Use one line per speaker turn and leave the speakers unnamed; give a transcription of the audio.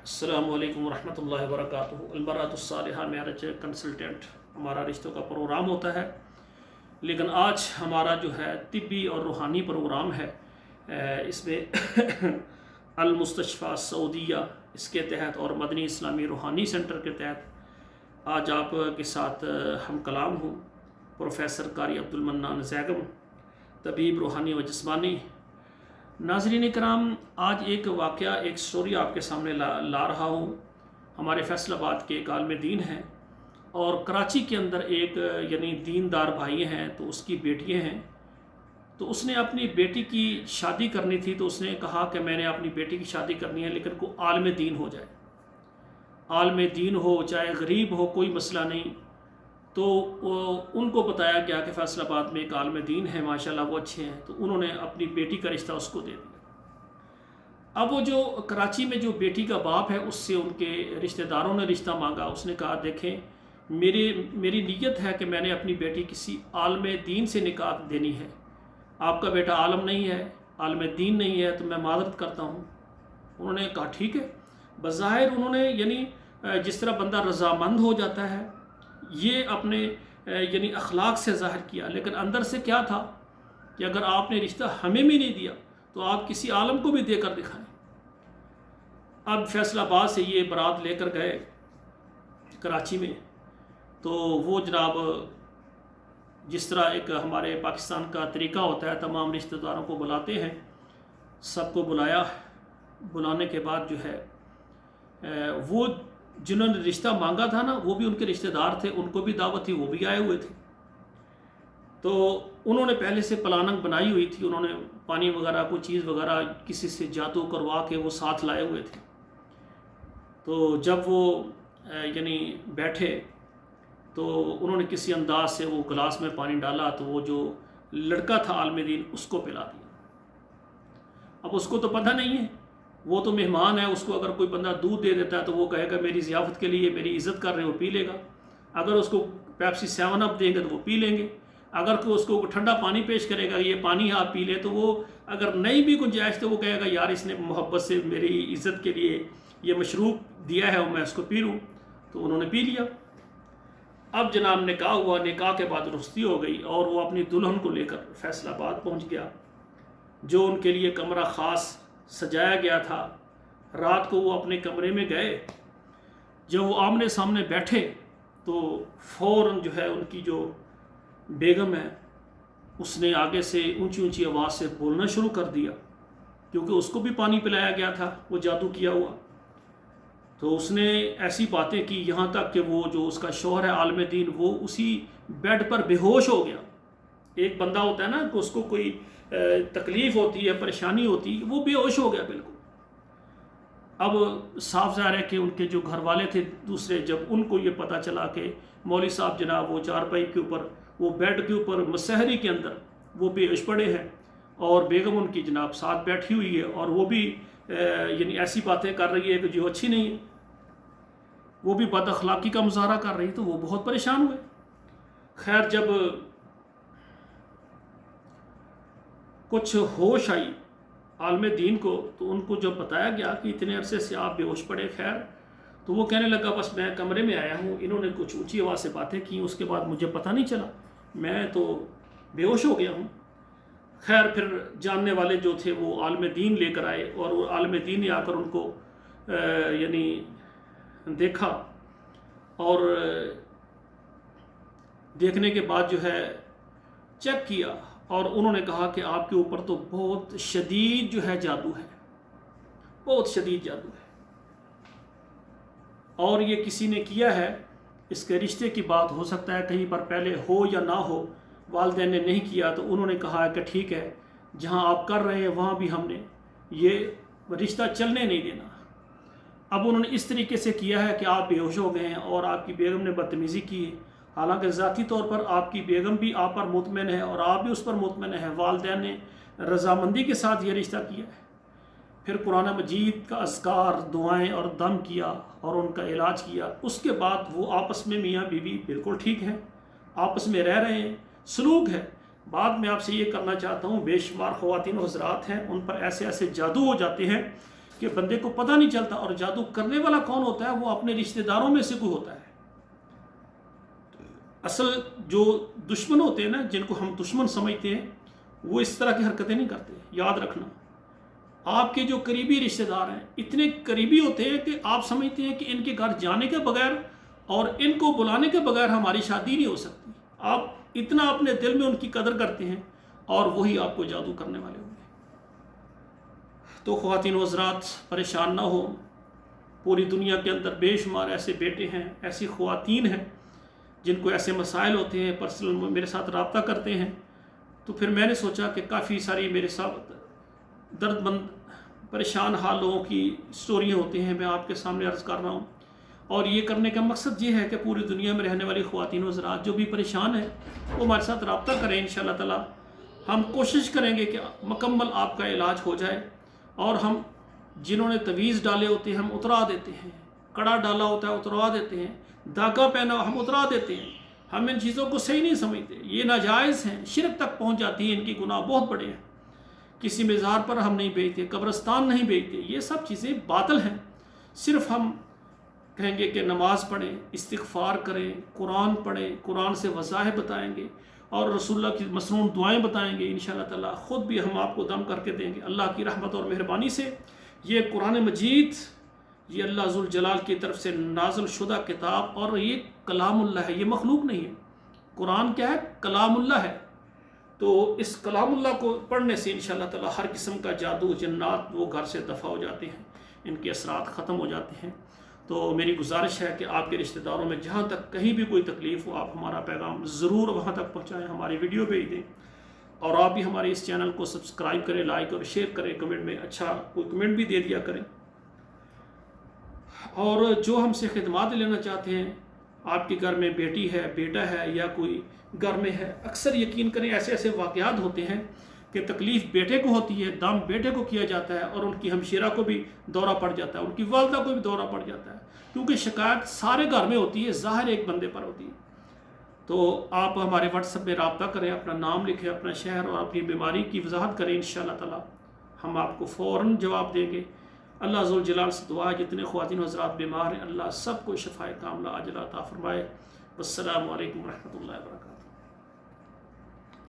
السلام علیکم ورحمۃ اللہ وبرکاتہ۔ المرأۃ الصالحہ میرج کنسلٹنٹ ہمارا رشتوں کا پروگرام ہوتا ہے، لیکن آج ہمارا جو ہے طبی اور روحانی پروگرام ہے۔ اس میں المستشفیٰ سعودیہ اس کے تحت اور مدنی اسلامی روحانی سینٹر کے تحت آج آپ کے ساتھ ہم کلام ہوں پروفیسر قاری عبدالمنان زیگم، طبیب روحانی و جسمانی۔ ناظرین کرام، آج ایک واقعہ، ایک سٹوری آپ کے سامنے لا رہا ہوں۔ ہمارے فیصل آباد کے ایک عالم دین ہیں اور کراچی کے اندر ایک دیندار بھائی ہیں، تو اس کی بیٹیاں ہیں۔ تو اس نے اپنی بیٹی کی شادی کرنی تھی، تو اس نے کہا کہ میں نے اپنی بیٹی کی شادی کرنی ہے لیکن کوئی عالم دین ہو جائے، عالم دین ہو چاہے غریب ہو، کوئی مسئلہ نہیں۔ تو ان کو بتایا گیا کہ فیصل آباد میں ایک عالم دین ہے، ماشاءاللہ وہ اچھے ہیں، تو انہوں نے اپنی بیٹی کا رشتہ اس کو دے دیا۔ اب وہ جو کراچی میں جو بیٹی کا باپ ہے، اس سے ان کے رشتہ داروں نے رشتہ مانگا۔ اس نے کہا دیکھیں میری نیت ہے کہ میں نے اپنی بیٹی کسی عالم دین سے نکاح دینی ہے، آپ کا بیٹا عالم نہیں ہے، عالم دین نہیں ہے، تو میں معذرت کرتا ہوں۔ انہوں نے کہا ٹھیک ہے۔ بظاہر انہوں نے جس طرح بندہ رضامند ہو جاتا ہے، یہ اپنے اخلاق سے ظاہر کیا، لیکن اندر سے کیا تھا کہ اگر آپ نے رشتہ ہمیں بھی نہیں دیا تو آپ کسی عالم کو بھی دے کر دکھائیں۔ اب فیصل آباد سے یہ برات لے کر گئے کراچی میں، تو وہ جناب جس طرح ایک ہمارے پاکستان کا طریقہ ہوتا ہے، تمام رشتہ داروں کو بلاتے ہیں، سب کو بلایا۔ بلانے کے بعد جو ہے وہ جنہوں نے رشتہ مانگا تھا نا، وہ بھی ان کے رشتہ دار تھے، ان کو بھی دعوت تھی، وہ بھی آئے ہوئے تھے۔ تو انہوں نے پہلے سے پلاننگ بنائی ہوئی تھی، انہوں نے پانی وغیرہ کوئی چیز وغیرہ کسی سے جادو کروا کے وہ ساتھ لائے ہوئے تھے۔ تو جب وہ بیٹھے تو انہوں نے کسی انداز سے وہ گلاس میں پانی ڈالا، تو وہ جو لڑکا تھا عالم دین اس کو پلا دیا۔ اب اس کو تو پتہ نہیں ہے، وہ تو مہمان ہے، اس کو اگر کوئی بندہ دودھ دے دیتا ہے تو وہ کہے گا میری ضیافت کے لیے میری عزت کر رہے ہیں، وہ پی لے گا۔ اگر اس کو پیپسی 7 اپ دیں گے تو وہ پی لیں گے۔ اگر کوئی اس کو ٹھنڈا پانی پیش کرے گا، یہ پانی آپ پی لے، تو وہ اگر نہیں بھی گنجائش تو وہ کہے گا یار اس نے محبت سے میری عزت کے لیے یہ مشروب دیا ہے اور میں اس کو پی لوں، تو انہوں نے پی لیا۔ اب جناب نکاح ہوا، نکاح کے بعد رخصتی ہو گئی اور وہ اپنی دلہن کو لے کر فیصل آباد پہنچ گیا، جو ان کے لیے کمرہ خاص سجایا گیا تھا۔ رات کو وہ اپنے کمرے میں گئے، جب وہ آمنے سامنے بیٹھے تو فوراً جو ہے ان کی جو بیگم ہے اس نے آگے سے اونچی اونچی آواز سے بولنا شروع کر دیا، کیونکہ اس کو بھی پانی پلایا گیا تھا وہ جادو کیا ہوا۔ تو اس نے ایسی باتیں کی یہاں تک کہ وہ جو اس کا شوہر ہے عالم دین، وہ اسی بیڈ پر بے ہوش ہو گیا۔ ایک بندہ ہوتا ہے نا کہ اس کو کوئی تکلیف ہوتی ہے، پریشانی ہوتی ہے، وہ بے ہوش ہو گیا بالکل۔ اب صاف ظاہر ہے کہ ان کے جو گھر والے تھے دوسرے، جب ان کو یہ پتہ چلا کہ مولوی صاحب جناب وہ چارپائی کے اوپر، وہ بیڈ کے اوپر مسحری کے اندر وہ بے ہوش پڑے ہیں اور بیگم ان کی جناب ساتھ بیٹھی ہوئی ہے اور وہ بھی ایسی باتیں کر رہی ہے کہ جو اچھی نہیں ہے، وہ بھی بد اخلاقی کا مظاہرہ کر رہی، تو وہ بہت پریشان ہوئے۔ خیر جب کچھ ہوش آئی عالم دین کو، تو ان کو جب بتایا گیا کہ اتنے عرصے سے آپ بے ہوش پڑے، خیر تو وہ کہنے لگا بس میں کمرے میں آیا ہوں، انہوں نے کچھ اونچی آواز سے باتیں کی، اس کے بعد مجھے پتہ نہیں چلا، میں تو بے ہوش ہو گیا ہوں۔ خیر پھر جاننے والے جو تھے وہ عالم دین لے کر آئے، اور وہ عالم دین نے آ کر ان کو دیکھا، اور دیکھنے کے بعد جو ہے چیک کیا، اور انہوں نے کہا کہ آپ کے اوپر تو بہت شدید جو ہے جادو ہے، بہت شدید جادو ہے، اور یہ کسی نے کیا ہے، اس کے رشتے کی بات ہو سکتا ہے کہیں پر پہلے ہو یا نہ ہو، والدین نے نہیں کیا، تو انہوں نے کہا کہ ٹھیک ہے جہاں آپ کر رہے ہیں وہاں بھی ہم نے یہ رشتہ چلنے نہیں دینا۔ اب انہوں نے اس طریقے سے کیا ہے کہ آپ بے ہوش ہو گئے ہیں اور آپ کی بیگم نے بدتمیزی کی ہے، حالانکہ ذاتی طور پر آپ کی بیگم بھی آپ پر مطمئن ہے اور آپ بھی اس پر مطمئن ہے، والدین نے رضامندی کے ساتھ یہ رشتہ کیا ہے۔ پھر قرآن مجید کا اذکار، دعائیں اور دم کیا اور ان کا علاج کیا، اس کے بعد وہ آپس میں میاں بیوی بالکل ٹھیک ہیں، آپس میں رہ رہے ہیں، سلوک ہے۔ بعد میں آپ سے یہ کرنا چاہتا ہوں، بے شمار خواتین و حضرات ہیں، ان پر ایسے ایسے جادو ہو جاتے ہیں کہ بندے کو پتہ نہیں چلتا، اور جادو کرنے والا کون ہوتا ہے؟ وہ اپنے رشتہ داروں میں سے کوئی ہوتا ہے۔ اصل جو دشمن ہوتے ہیں نا، جن کو ہم دشمن سمجھتے ہیں، وہ اس طرح کی حرکتیں نہیں کرتے۔ یاد رکھنا، آپ کے جو قریبی رشتہ دار ہیں اتنے قریبی ہوتے ہیں کہ آپ سمجھتے ہیں کہ ان کے گھر جانے کے بغیر اور ان کو بلانے کے بغیر ہماری شادی نہیں ہو سکتی۔ آپ اتنا اپنے دل میں ان کی قدر کرتے ہیں، اور وہی آپ کو جادو کرنے والے ہوں گے۔ تو خواتین و حضرات پریشان نہ ہو، پوری دنیا کے اندر بے شمار ایسے بیٹے ہیں، ایسی خواتین ہیں جن کو ایسے مسائل ہوتے ہیں، پرسنل میرے ساتھ رابطہ کرتے ہیں۔ تو پھر میں نے سوچا کہ کافی ساری میرے ساتھ درد مند پریشان حال لوگوں کی سٹوریاں ہوتی ہیں، میں آپ کے سامنے عرض کر رہا ہوں۔ اور یہ کرنے کا مقصد یہ ہے کہ پوری دنیا میں رہنے والی خواتین و حضرات جو بھی پریشان ہیں وہ ہمارے ساتھ رابطہ کریں۔ انشاءاللہ تعالی ہم کوشش کریں گے کہ مکمل آپ کا علاج ہو جائے، اور ہم جنہوں نے تعویذ ڈالے ہوتے ہیں ہم اترا دیتے ہیں، کڑا ڈالا ہوتا ہے اتروا دیتے ہیں، دھاگا پہنا ہم اترا دیتے ہیں۔ ہم ان چیزوں کو صحیح نہیں سمجھتے، یہ ناجائز ہیں، شرک تک پہنچ جاتی ہیں، ان کی گناہ بہت بڑے ہیں۔ کسی مزار پر ہم نہیں بیچتے، قبرستان نہیں بیچتے، یہ سب چیزیں باطل ہیں۔ صرف ہم کہیں گے کہ نماز پڑھیں، استغفار کریں، قرآن پڑھیں، قرآن سے وظائف بتائیں گے، اور رسول اللہ کی مسنون دعائیں بتائیں گے، انشاءاللہ تعالی خود بھی ہم آپ کو دم کر کے دیں گے۔ اللہ کی رحمت اور مہربانی سے یہ قرآن مجید، یہ اللہ ذوالجلال کی طرف سے نازل شدہ کتاب، اور یہ کلام اللہ ہے، یہ مخلوق نہیں ہے۔ قرآن کیا ہے؟ کلام اللہ ہے۔ تو اس کلام اللہ کو پڑھنے سے انشاءاللہ تعالی ہر قسم کا جادو، جنات وہ گھر سے دفع ہو جاتے ہیں، ان کے اثرات ختم ہو جاتے ہیں۔ تو میری گزارش ہے کہ آپ کے رشتہ داروں میں جہاں تک کہیں بھی کوئی تکلیف ہو، آپ ہمارا پیغام ضرور وہاں تک پہنچائیں، ہماری ویڈیو بھیج دیں، اور آپ بھی ہمارے اس چینل کو سبسکرائب کریں، لائک اور شیئر کریں، کمنٹ میں اچھا کوئی کمنٹ بھی دے دیا کریں۔ اور جو ہم سے خدمات لینا چاہتے ہیں، آپ کے گھر میں بیٹی ہے، بیٹا ہے، یا کوئی گھر میں ہے، اکثر یقین کریں ایسے ایسے واقعات ہوتے ہیں کہ تکلیف بیٹے کو ہوتی ہے، دام بیٹے کو کیا جاتا ہے، اور ان کی ہمشیرہ کو بھی دورہ پڑ جاتا ہے، ان کی والدہ کو بھی دورہ پڑ جاتا ہے، کیونکہ شکایت سارے گھر میں ہوتی ہے، ظاہر ایک بندے پر ہوتی ہے۔ تو آپ ہمارے واٹس ایپ میں رابطہ کریں، اپنا نام لکھیں، اپنا شہر اور اپنی بیماری کی وضاحت کریں، انشاءاللہ تعالی ہم آپ کو فوراً جواب دیں گے۔ اللہ ذوالجلال سے دعا ہے جتنے خواتین حضرات بیمار ہیں، اللہ سب کو شفائے کاملہ عاجلہ عطا فرمائے۔ والسلام علیکم ورحمۃ اللہ وبرکاتہ۔